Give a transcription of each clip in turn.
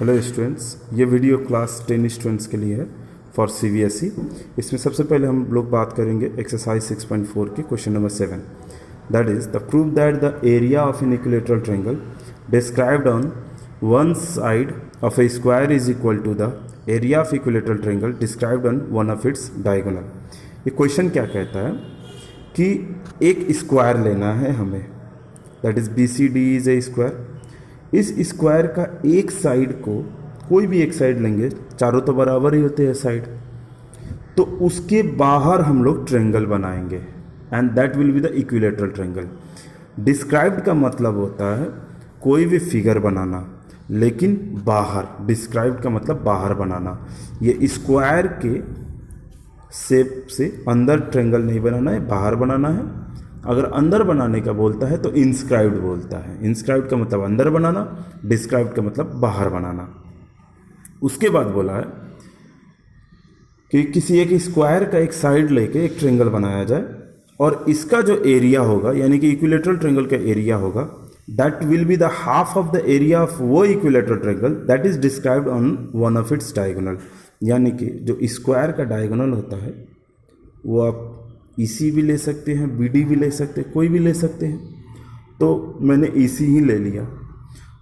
Hello students, ये video class 10 students के लिए है फॉर सीबीएसई। इसमें सबसे पहले हम लोग बात करेंगे एक्सरसाइज 6.4 के question number 7। That is the prove that the area of an equilateral triangle described on one side of a square is equal to the area of equilateral triangle described on one of its diagonal. ये question क्या कहता है कि एक square लेना है हमें, that is B C D is a square. इस स्क्वायर का एक साइड को, कोई भी एक साइड लेंगे, चारों तो बराबर ही होते हैं साइड, तो उसके बाहर हम लोग ट्रायंगल बनाएंगे and that will be the equilateral triangle. Described का मतलब होता है कोई भी फिगर बनाना, लेकिन बाहर। डिस्क्राइब्ड का मतलब बाहर बनाना। ये स्क्वायर के शेप से अंदर ट्रायंगल नहीं बनाना है, बाहर बनाना है। अगर अंदर बनाने का बोलता है तो इंस्क्राइब्ड बोलता है। इंस्क्राइब्ड का मतलब अंदर बनाना, डिस्क्राइब्ड का मतलब बाहर बनाना। उसके बाद बोला है कि किसी एक स्क्वायर का एक साइड लेके एक ट्रायंगल बनाया जाए और इसका जो एरिया होगा, यानी कि इक्विलेटरल ट्रायंगल का एरिया होगा, that will be the half of the area of वो equilateral triangle that is described on one of its diagonal. यानी कि जो स्क्वायर का डायगोनल होता है वो आप ईसी भी ले सकते हैं, बीडी भी ले सकते हैं, कोई भी ले सकते हैं। तो मैंने ईसी ही ले लिया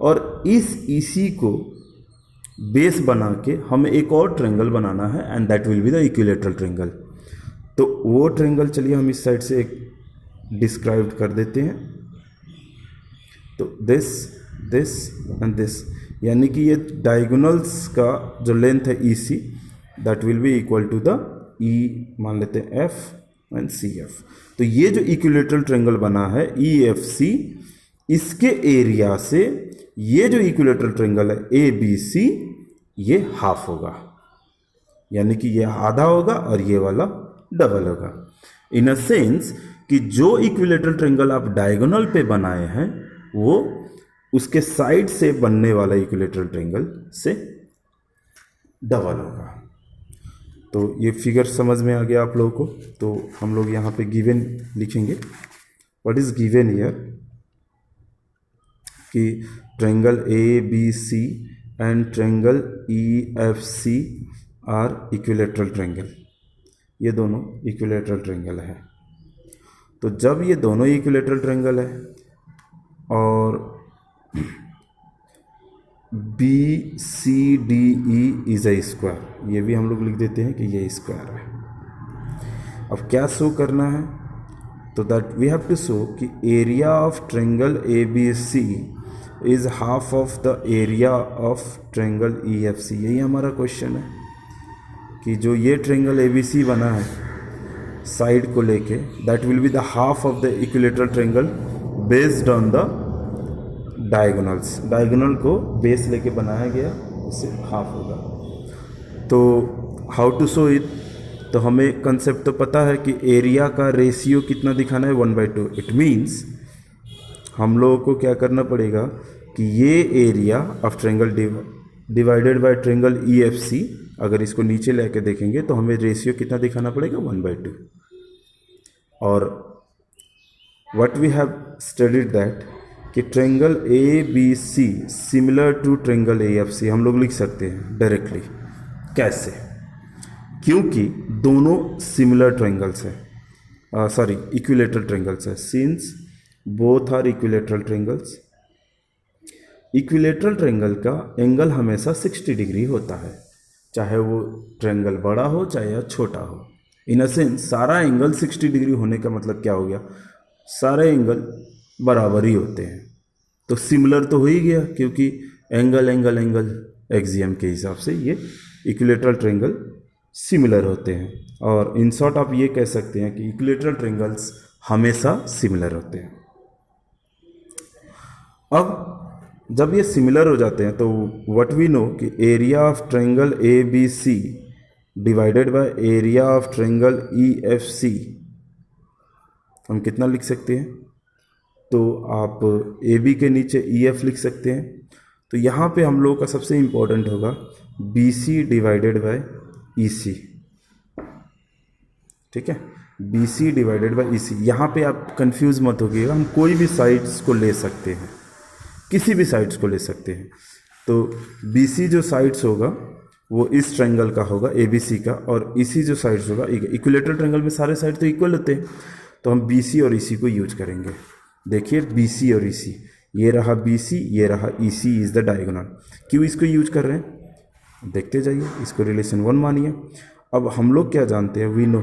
और इस ईसी को बेस बना के हमें एक और ट्रायंगल बनाना है and that will be the equilateral triangle. तो वो ट्रायंगल चलिए हम इस साइड से एक डिस्क्राइब कर देते हैं। तो दिस एंड दिस, यानी कि ये डायगोनल्स का जो लेंथ है E C, that will be equal to the E, मान लेते हैं एफ एंड सी एफ। तो ये जो इक्विलेटरल ट्रायंगल बना है ई एफ सी, इसके एरिया से ये जो इक्विलेटरल ट्रायंगल है ए बी सी, ये हाफ होगा, यानी कि ये आधा होगा और ये वाला डबल होगा। इन अ सेंस कि जो इक्विलेटरल ट्रायंगल आप डायगोनल पे बनाए हैं वो उसके साइड से बनने वाला इक्विलेटरल ट्रायंगल से डबल होगा। तो ये फिगर समझ में आ गया आप लोगों को। तो हम लोग यहाँ पे गिवन लिखेंगे। व्हाट इज गिवन हियर कि triangle A B C and triangle E F C are equilateral triangle. ये दोनों इक्विलेटरल ट्रायंगल है। तो जब ये दोनों इक्विलेटरल ट्रायंगल है और B C D E is a square, ये भी हम लोग लिख देते हैं कि ये स्क्वायर है। अब क्या शो करना है? तो that we have to show कि area of triangle A B C is half of the area of triangle E F C. यही हमारा क्वेश्चन है कि जो ये ट्रायंगल ए बी सी बना है साइड को लेके, that will be the half of the equilateral triangle based on the diagonals. Diagonal को बेस लेके बनाया गया, उससे हाफ होगा। तो हाउ टू शो इट? तो हमें कंसेप्ट तो पता है कि एरिया का रेशियो कितना दिखाना है, 1/2। इट मीन्स हम लोगों को क्या करना पड़ेगा कि ये area of triangle divided by triangle E F C, अगर इसको नीचे लेके देखेंगे तो हमें रेशियो कितना दिखाना पड़ेगा, 1/2। और what we have studied that कि triangle A B C similar to triangle A F C हम लोग लिख सकते हैं डायरेक्टली। कैसे? क्योंकि दोनों सिमिलर ट्रायंगल्स हैं, सॉरी इक्विलेटरल ट्रायंगल्स है। Since both are equilateral triangles, equilateral triangle का एंगल हमेशा 60 डिग्री होता है, चाहे वो ट्रायंगल बड़ा हो चाहे छोटा हो। इन अ सेंस सारा एंगल 60 डिग्री होने का मतलब क्या हो गया, सारे एंगल बराबर ही होते हैं। तो सिमिलर तो हो ही गया, क्योंकि एंगल एंगल एंगल एक्सियम के हिसाब से ये इक्विलेटरल ट्रायंगल सिमिलर होते हैं। और इन शॉर्ट आप ये कह सकते हैं कि इक्विलेटरल ट्रायंगल्स हमेशा सिमिलर होते हैं। अब जब ये सिमिलर हो जाते हैं तो व्हाट वी नो कि area of triangle A B C divided by area of triangle E F C हम कितना लिख सकते हैं? तो आप ए बी के नीचे ई एफ लिख सकते हैं। तो यहाँ पे हम लोगों का सबसे इम्पोर्टेंट होगा बी सी डिवाइडेड बाय ई सी। ठीक है, बी सी डिवाइडेड बाय ई सी। यहाँ पे आप कंफ्यूज मत होइएगा, हम कोई भी साइड्स को ले सकते हैं, किसी भी साइड्स को ले सकते हैं। तो बी सी जो साइड्स होगा वो इस ट्रायंगल का होगा ए बी सी का, और इसी जो साइड्स होगा, इक्विलेटरल ट्रायंगल में सारे साइड तो इक्वल होते हैं, तो हम बी सी और ई सी को यूज करेंगे। देखिए बी सी और ई सी, ये रहा बी सी, ये रहा ई सी इज द डायगोनल। क्यों इसको यूज कर रहे हैं देखते जाइए, इसको रिलेशन 1 मानिए। अब हम लोग क्या जानते हैं, वी नो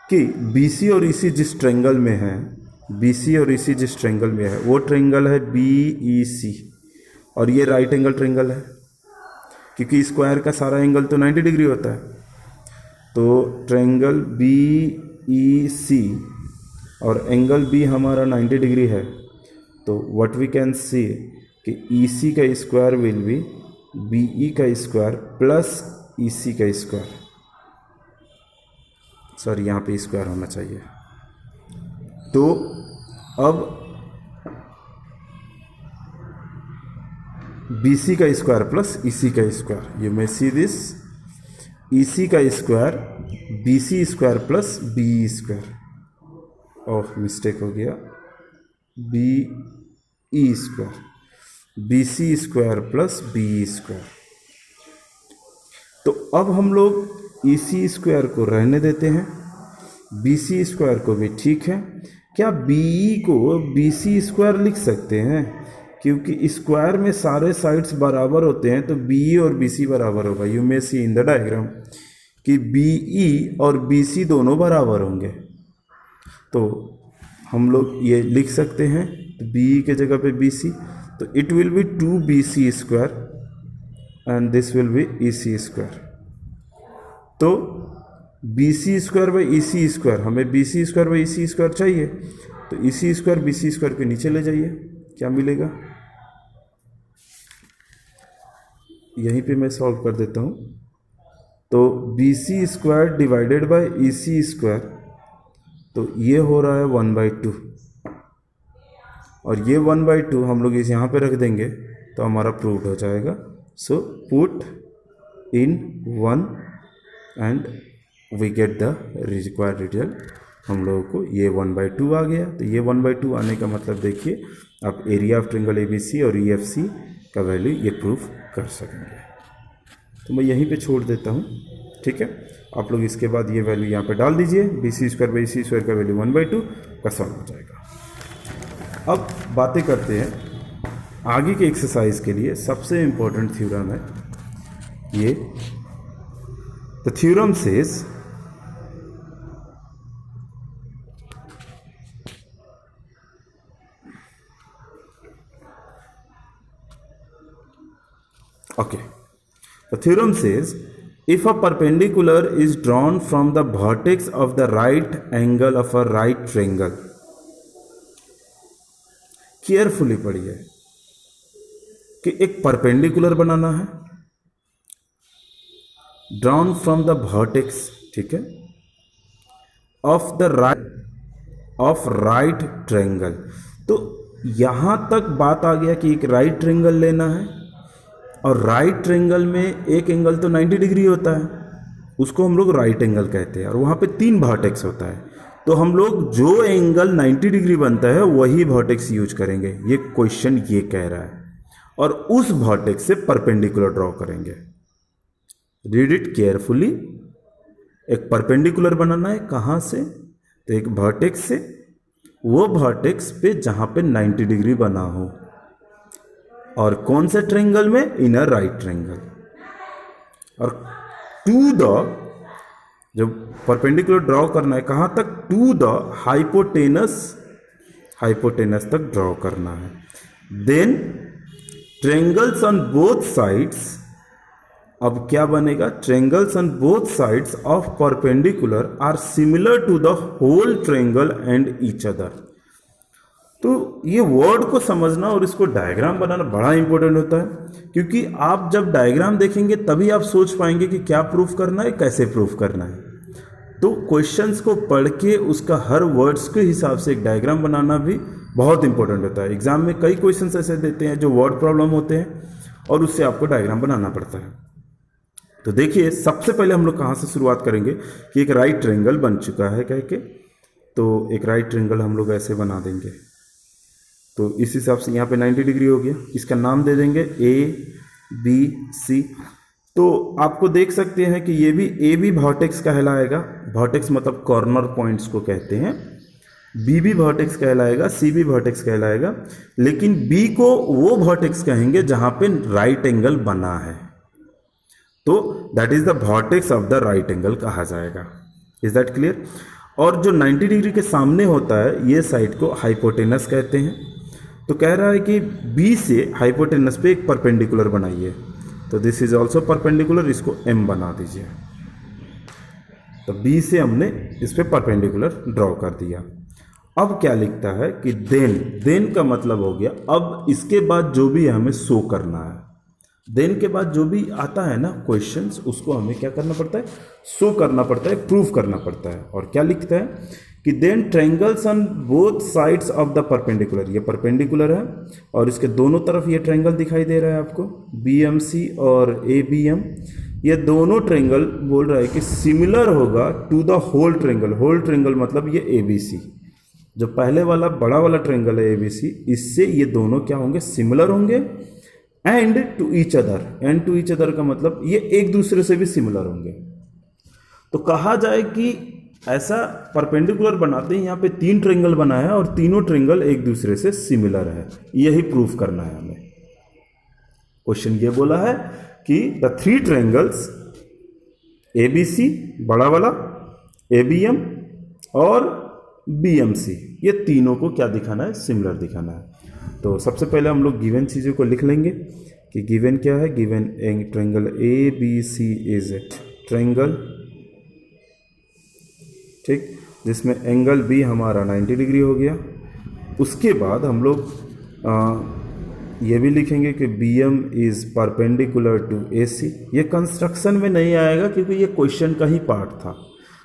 कि बी सी और ई सी जिस ट्रायंगल में है, बी सी और ई सी जिस ट्रायंगल में है वो ट्रायंगल है बी ई सी, और ये राइट एंगल ट्रायंगल है, क्योंकि स्क्वायर का सारा एंगल तो 90 डिग्री होता है। तो ट्रायंगल बी ई सी और एंगल बी हमारा 90 डिग्री है, तो व्हाट वी कैन सी कि ई सी का square will be B E का स्क्वायर प्लस ई सी का स्क्वायर, सॉरी यहाँ पे स्क्वायर होना चाहिए। तो अब बी सी का स्क्वायर प्लस ई सी का square, you may see this, E C का square B C square plus B square, oh mistake हो गया, B E square, B C square plus B square. तो अब हम लोग ई C square को रहने देते हैं, बी सी स्क्वायर को भी ठीक है। क्या बी ई को बी सी स्क्वायर लिख सकते हैं, क्योंकि स्क्वायर में सारे साइड्स बराबर होते हैं, तो बी ई और बी सी बराबर होगा। You may see in the diagram कि बी ई और बी सी दोनों बराबर होंगे, तो हम लोग ये लिख सकते हैं बी ई के जगह पे बी सी, तो it will be 2bc square and this will be E C square. तो B C square by E C square, हमें B C square by E C square चाहिए, तो E C square B C square के नीचे ले जाइए, क्या मिलेगा, यहीं पे मैं सॉल्व कर देता हूँ। तो B C square divided by E C square, तो ये हो रहा है 1/2, और ये 1/2 हम लोग इस यहाँ पे रख देंगे तो हमारा प्रूव्ड हो जाएगा। So put in 1 and we get the required result. हम लोगों को ये 1/2 आ गया, तो ये 1/2 आने का मतलब देखिए आप area of triangle A B C और ई एफ सी का वैल्यू ये प्रूफ कर सकेंगे। तो मैं यहीं पे छोड़ देता हूँ, ठीक है। आप लोग इसके बाद ये वैल्यू यहाँ पे डाल दीजिए, B C square by C square का वैल्यू 1/2 का सॉल्व हो जाएगा। अब बातें करते हैं आगे के एक्सरसाइज के लिए सबसे इंपॉर्टेंट थ्योरम है ये। The theorem says okay, the theorem says if a perpendicular is drawn from the vertex of the right angle of a right triangle, carefully पढ़िए कि एक परपेंडिकुलर बनाना है, ड्रॉन फ्रॉम द वर्टेक्स, ठीक है, of the right triangle. तो यहां तक बात आ गया कि एक राइट ट्रायंगल लेना है, और राइट ट्रायंगल में एक एंगल तो 90 डिग्री होता है, उसको हम लोग राइट एंगल कहते हैं, और वहां पे 3 वर्टेक्स होता है। तो हम लोग जो एंगल 90 डिग्री बनता है वही वर्टेक्स यूज करेंगे, ये क्वेश्चन ये कह रहा है, और उस वर्टेक्स से परपेंडिकुलर ड्रॉ करेंगे। Read it carefully. एक परपेंडिकुलर बनाना है, कहाँ से, तो एक वर्टेक्स से, वो वर्टेक्स पे जहाँ पे 90 डिग्री बना हो, और कौन से ट्रायंगल में, इन अ राइट ट्रायंगल। और टू द, जब परपेंडिकुलर ड्रॉ करना है कहाँ तक, टू द हाइपोटेनस तक ड्रॉ करना है। Then triangles on both sides, अब क्या बनेगा, triangles on both sides of perpendicular are similar to the whole triangle and each other. तो ये वर्ड को समझना और इसको डायग्राम बनाना बड़ा इंपॉर्टेंट होता है, क्योंकि आप जब डायग्राम देखेंगे तभी आप सोच पाएंगे कि क्या प्रूफ करना है, कैसे प्रूफ करना है। तो क्वेश्चंस को पढ़ के उसका हर वर्ड्स के हिसाब से एक डायग्राम बनाना भी बहुत इंपॉर्टेंट होता है। एग्जाम में कई क्वेश्चंस ऐसे देते हैं जो वर्ड प्रॉब्लम होते हैं और उससे आपको डायग्राम बनाना पड़ता है। तो देखिए सबसे पहले हम लोग कहाँ से शुरुआत करेंगे कि एक राइट ट्रायंगल बन चुका है कह के, तो एक राइट ट्रायंगल हम लोग ऐसे बना देंगे, तो इस हिसाब से यहाँ पे 90 डिग्री हो गया। इसका नाम दे देंगे ए बी सी। तो आपको देख सकते हैं कि ये भी ए भी वर्टेक्स कहलाएगा, वर्टेक्स मतलब कॉर्नर पॉइंट्स को कहते हैं, बी भी वर्टेक्स कहलाएगा, सी भी वर्टेक्स कहलाएगा, लेकिन बी को वो वर्टेक्स कहेंगे जहां पे राइट एंगल बना है, तो that is the vertex of the right angle कहा जाएगा। Is that clear? और जो 90 डिग्री के सामने होता है ये साइड को हाइपोटेनस कहते हैं। तो कह रहा है कि बी से हाइपोटेनस पे एक परपेंडिकुलर बनाइए, तो दिस इज ऑल्सो परपेंडिकुलर, इसको एम बना दीजिए। तो बी से हमने इस पे परपेंडिकुलर ड्रॉ कर दिया। अब क्या लिखता है कि देन का मतलब हो गया अब इसके बाद जो भी हमें शो करना है, देन के बाद जो भी आता है ना क्वेश्चंस, उसको हमें क्या करना पड़ता है, शो करना पड़ता है, प्रूफ करना पड़ता है। और क्या लिखता है कि then triangles on both sides of the perpendicular, ये परपेंडिकुलर है और इसके दोनों तरफ ये ट्रायंगल दिखाई दे रहा है आपको, BMC और ABM, ये दोनों ट्रायंगल बोल रहा है कि सिमिलर होगा to the whole triangle. Whole triangle मतलब ये ABC, जो पहले वाला बड़ा वाला ट्रायंगल है ABC, इससे ये दोनों क्या होंगे, सिमिलर होंगे। And to each other, and to each other का मतलब ये एक दूसरे से भी सिमिलर होंगे। तो कहा जाए कि ऐसा परपेंडिकुलर बनाते हैं, यहाँ पे 3 ट्रायंगल बना है और तीनों ट्रायंगल एक दूसरे से सिमिलर है, यही प्रूफ करना है हमें। क्वेश्चन ये बोला है कि द 3 ट्रायंगल्स ABC बड़ा वाला, ABM और BMC, ये तीनों को क्या दिखाना है, सिमिलर दिखाना है। तो सबसे पहले हम लोग गिवन चीज़ों को लिख लेंगे कि गिवन क्या है। Given triangle ABC is triangle, ठीक, जिसमें एंगल B हमारा 90 डिग्री हो गया। उसके बाद हम लोग ये भी लिखेंगे कि BM is perpendicular to AC। ये कंस्ट्रक्शन में नहीं आएगा क्योंकि ये क्वेश्चन का ही पार्ट था।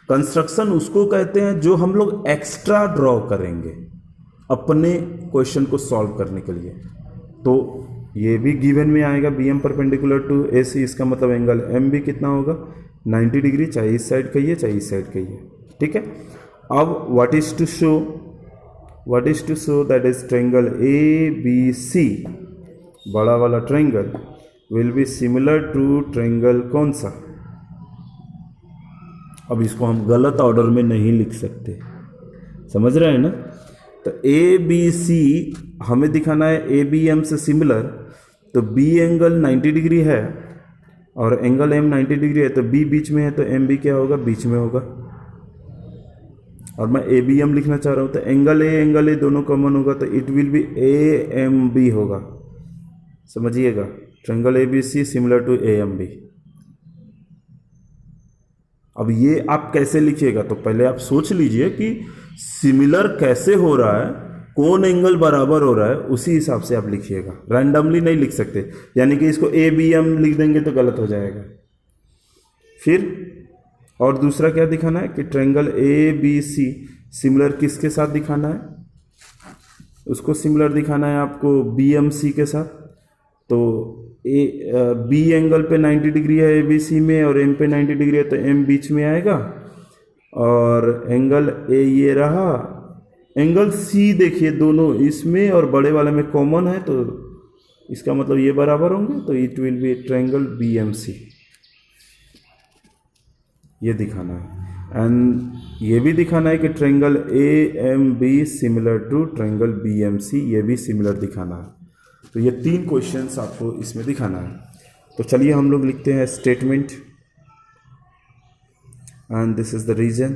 कंस्ट्रक्शन उसको कहते हैं जो हम लोग एक्स्ट्रा ड्रॉ करेंगे अपने क्वेश्चन को सॉल्व करने के लिए। तो ये भी गिवन में आएगा, BM परपेंडिकुलर टू AC, इसका मतलब एंगल MB कितना होगा, 90 डिग्री, चाहे इस साइड कहिए चाहे इस साइड कहिए, ठीक है। अब what is to show that is triangle ABC, बड़ा वाला triangle will be similar to triangle कौन सा। अब इसको हम गलत ऑर्डर में नहीं लिख सकते, समझ रहे हैं ना। तो ABC हमें दिखाना है ABM से सिमिलर, तो B एंगल 90 डिग्री है और एंगल M 90 डिग्री है, तो B बीच में है तो MB क्या होगा, बीच में होगा। और मैं ABM लिखना चाह रहा हूँ तो एंगल A दोनों कॉमन होगा, तो इट विल बी AMB होगा। समझिएगा, triangle ABC similar to AMB। अब ये आप कैसे लिखिएगा, तो पहले आप सोच लीजिए कि सिमिलर कैसे हो रहा है, कौन एंगल बराबर हो रहा है, उसी हिसाब से आप लिखिएगा। रैंडमली नहीं लिख सकते, यानी कि इसको ABM लिख देंगे तो गलत हो जाएगा। फिर और दूसरा क्या दिखाना है कि ट्रायंगल ABC सिमिलर किसके साथ दिखाना है, उसको सिमिलर दिखाना है आपको BMC के साथ। तो B एंगल पे 90 डिग्री है ABC में और M पे 90 डिग्री है, तो M बीच में आएगा। और एंगल A ये रहा, एंगल C देखिए दोनों इसमें और बड़े वाले में कॉमन है, तो इसका मतलब ये बराबर होंगे, तो it will B triangle BMC, ये दिखाना है। एंड ये भी दिखाना है कि triangle AMB similar to triangle BMC, ये भी सिमिलर दिखाना है। तो ये 3 क्वेश्चंस आपको इसमें दिखाना है। तो चलिए हम लोग लिखते हैं statement, and this is the reason.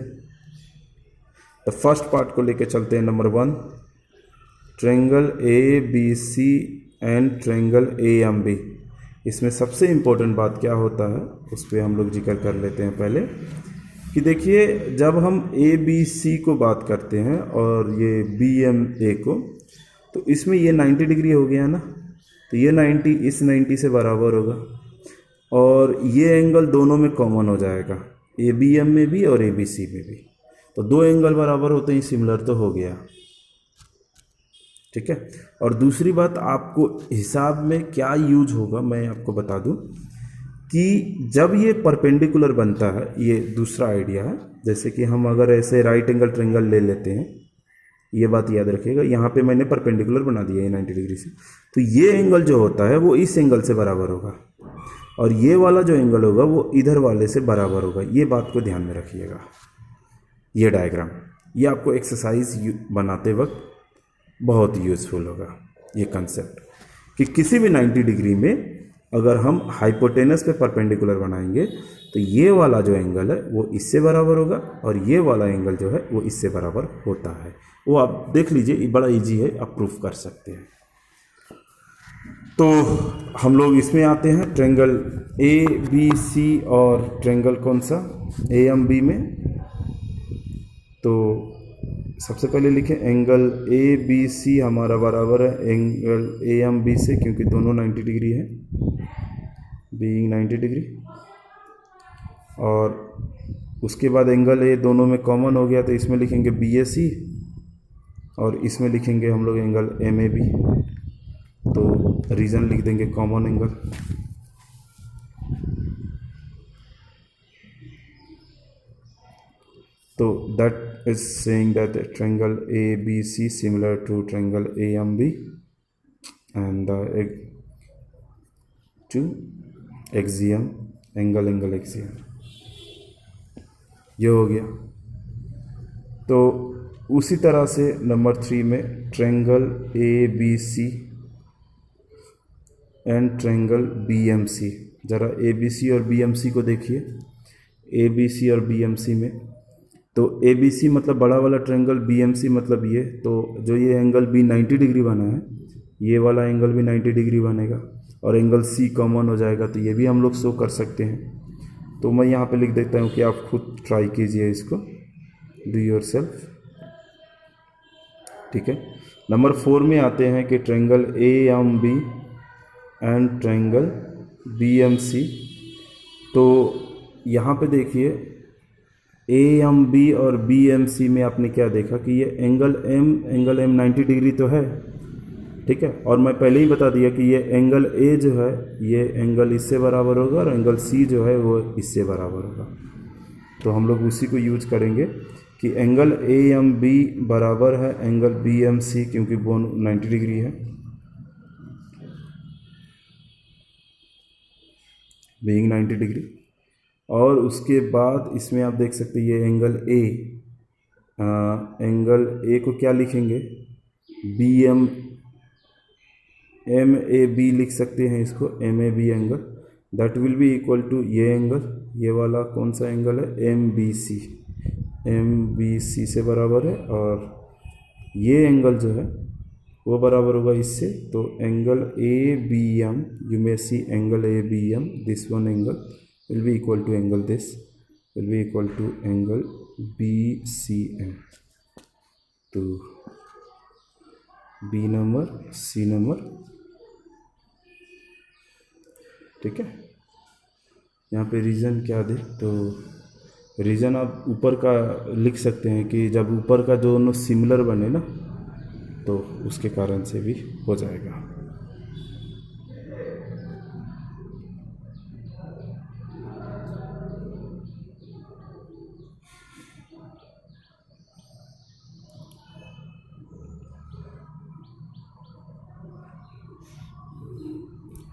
The first part को लेके चलते हैं। Number 1, triangle ABC and triangle AMB। इसमें सबसे इम्पोर्टेंट बात क्या होता है उस पर हम लोग जिक्र कर लेते हैं पहले, कि देखिए जब हम ABC को बात करते हैं और ये BMA को, तो इसमें ये 90 डिग्री हो गया ना, तो ये 90 इस 90 से बराबर होगा और ये एंगल दोनों में कॉमन हो जाएगा, ABM में भी और ABC में भी। तो 2 एंगल बराबर होते ही सिमिलर तो हो गया, ठीक है। और दूसरी बात आपको हिसाब में क्या यूज होगा मैं आपको बता दूं कि जब ये परपेंडिकुलर बनता है, ये दूसरा आइडिया है, जैसे कि हम अगर ऐसे राइट एंगल ट्रायंगल ले लेते हैं, ये बात याद रखिएगा। यहाँ पे मैंने परपेंडिकुलर बना दिया है 90 डिग्री से, तो ये एंगल जो होता है वो इस एंगल से बराबर होगा, और ये वाला जो एंगल होगा वो इधर वाले से बराबर होगा। ये बात को ध्यान में रखिएगा। ये डायग्राम ये आपको एक्सरसाइज बनाते वक्त बहुत यूज़फुल होगा। ये कंसेप्ट कि किसी भी 90 डिग्री में अगर हम हाइपोटेनस पे परपेंडिकुलर बनाएंगे तो ये वाला जो एंगल है वो इससे बराबर होगा, और ये वाला एंगल जो है वो इससे बराबर होता है। वो आप देख लीजिए, बड़ा इजी है, आप प्रूफ कर सकते हैं। तो हम लोग इसमें आते हैं ट्रायंगल ABC और ट्रायंगल कौन सा AMB में। तो सबसे पहले लिखें एंगल ABC हमारा बराबर है एंगल AMB से, क्योंकि दोनों 90 डिग्री है, बीइंग 90 डिग्री। और उसके बाद एंगल A दोनों में कॉमन हो गया, तो इसमें लिखेंगे BAC और इसमें लिखेंगे हम लोग एंगल MAB। तो रीजन लिख देंगे कॉमन एंगल। तो that is saying that triangle ABC similar to triangle AMB and the to axiom angle axiom। ये हो गया। तो उसी तरह से नंबर 3 में triangle ABC and triangle BMC। ज़रा ABC और BMC को देखिए। ABC और BMC में तो ABC मतलब बड़ा वाला ट्रायंगल, BMC मतलब ये, तो जो ये एंगल B 90 डिग्री बना है, ये वाला एंगल भी 90 डिग्री बनेगा, और एंगल C कॉमन हो जाएगा, तो ये भी हम लोग शो कर सकते हैं। तो मैं यहाँ पे लिख देता हूँ कि आप खुद ट्राई कीजिए इसको, डू योरसेल्फ। ठीक है। नंबर 4 में आते हैं कि triangle AMB and triangle BMC। तो यहाँ पे देखिए AMB और BMC में आपने क्या देखा कि ये एंगल M 90 डिग्री तो है, ठीक है। और मैं पहले ही बता दिया कि ये एंगल A जो है ये एंगल इससे बराबर होगा, और एंगल C जो है वो इससे बराबर होगा। तो हम लोग उसी को यूज करेंगे कि एंगल AMB बराबर है एंगल BMC, क्योंकि दोनों 90 डिग्री है, बीइंग 90 डिग्री। और उसके बाद इसमें आप देख सकते हैं ये एंगल एंगल A को क्या लिखेंगे, MAB लिख सकते हैं इसको, MAB angle, that will be equal to ये एंगल, ये वाला कौन सा एंगल है MBC से बराबर है, और ये एंगल जो है वो बराबर होगा इससे। तो angle ABM, you may see angle ABM, this one angle will be equal to angle this will be equal to angle BCM। तो B नंबर C नंबर, ठीक है। यहाँ पे रीज़न क्या दे, तो रीज़न आप ऊपर का लिख सकते हैं कि जब ऊपर का दोनों सिमिलर बने ना, तो उसके कारण से भी हो जाएगा।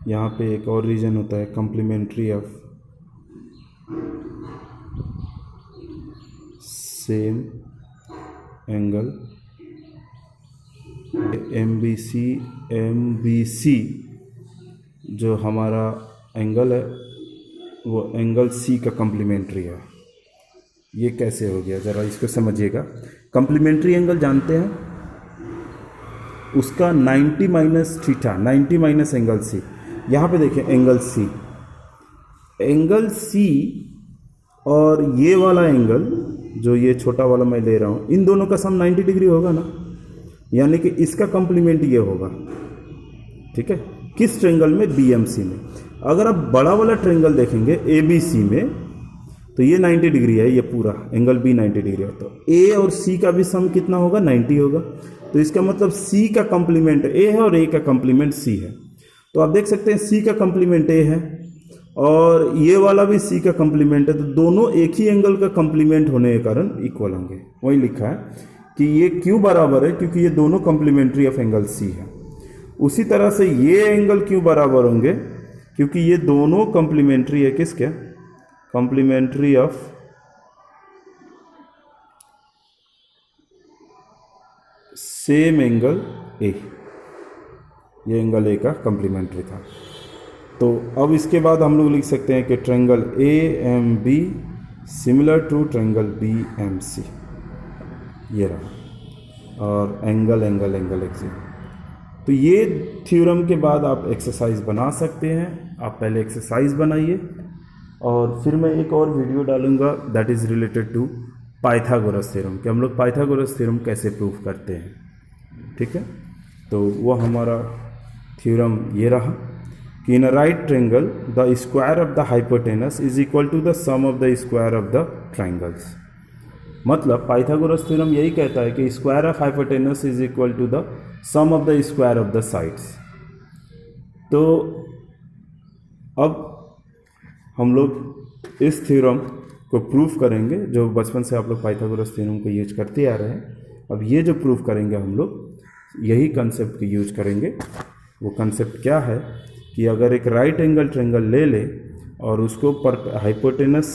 यहाँ पे एक और रीजन होता है complementary of same angle MBC जो हमारा एंगल है वो एंगल C का कम्प्लीमेंट्री है। ये कैसे हो गया, ज़रा इसको समझिएगा। कम्प्लीमेंट्री एंगल जानते हैं, उसका 90 minus theta, 90 minus angle C। यहाँ पे देखिए एंगल C और ये वाला एंगल जो ये छोटा वाला मैं ले रहा हूँ, इन दोनों का सम 90 डिग्री होगा ना, यानी कि इसका कम्प्लीमेंट ये होगा, ठीक है। किस ट्रायंगल में, BMC में। अगर आप बड़ा वाला ट्रायंगल देखेंगे ABC में, तो ये 90 डिग्री है, ये पूरा एंगल B 90 डिग्री है, तो A और C का भी सम कितना होगा, 90 होगा। तो इसका मतलब C का कम्प्लीमेंट A है और A का कम्प्लीमेंट C है। तो आप देख सकते हैं C का कम्प्लीमेंट A है और ये वाला भी C का कम्प्लीमेंट है, तो दोनों एक ही एंगल का कम्प्लीमेंट होने के कारण इक्वल होंगे। वही लिखा है कि ये क्यों बराबर है, क्योंकि ये दोनों कॉम्प्लीमेंट्री ऑफ एंगल सी है। उसी तरह से ये एंगल क्यों बराबर होंगे, क्योंकि ये दोनों कॉम्प्लीमेंट्री है किसके, complementary of same angle A. ये एंगल ए का कॉम्प्लीमेंट्री था। तो अब इसके बाद हम लोग लिख सकते हैं कि triangle A M B similar to triangle B M C, ये रहा, और एंगल एंगल एंगल एक्सिस। तो ये थ्योरम के बाद आप एक्सरसाइज बना सकते हैं। आप पहले एक्सरसाइज बनाइए और फिर मैं एक और वीडियो डालूंगा that is related to Pythagoras theorem, कि हम लोग पाइथागोरस थ्योरम कैसे प्रूव करते हैं। ठीक है, तो वो हमारा थ्योरम ये रहा कि in a right triangle the square of the hypotenuse is equal to the sum of the square of the triangles. मतलब पाइथागोरस थ्योरम यही कहता है कि square of hypotenuse is equal to the sum of the square of the sides. तो अब हम लोग इस थ्योरम को प्रूफ करेंगे, जो बचपन से आप लोग पाइथागोरस थ्योरम को यूज करते आ रहे हैं। अब ये जो प्रूफ करेंगे हम लोग यही कंसेप्ट को यूज करेंगे। वो कंसेप्ट क्या है कि अगर एक राइट एंगल ट्रायंगल ले ले और उसको हाइपोटेनस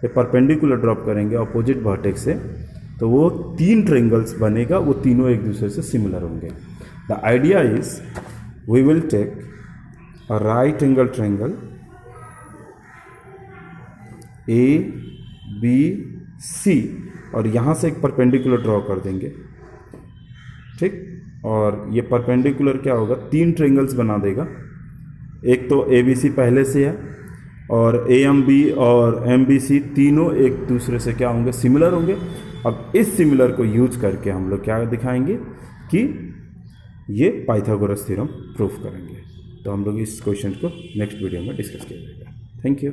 पे परपेंडिकुलर ड्रॉप करेंगे अपोजिट वर्टेक्स से, तो वो 3 ट्रायंगल्स बनेगा, वो तीनों एक दूसरे से सिमिलर होंगे। The idea is we will take a right angle triangle A B C और यहाँ से एक परपेंडिकुलर ड्रॉ कर देंगे। ठीक, और ये परपेंडिकुलर क्या होगा, 3 ट्रायंगल्स बना देगा। एक तो ए बी सी पहले से है और ए एम बी और एम बी सी तीनों एक दूसरे से क्या होंगे, सिमिलर होंगे। अब इस सिमिलर को यूज करके हम लोग क्या दिखाएंगे कि ये पाइथागोरस थ्योरम प्रूफ करेंगे। तो हम लोग इस क्वेश्चन को नेक्स्ट वीडियो में डिस्कस किया जाएगा। Thank you.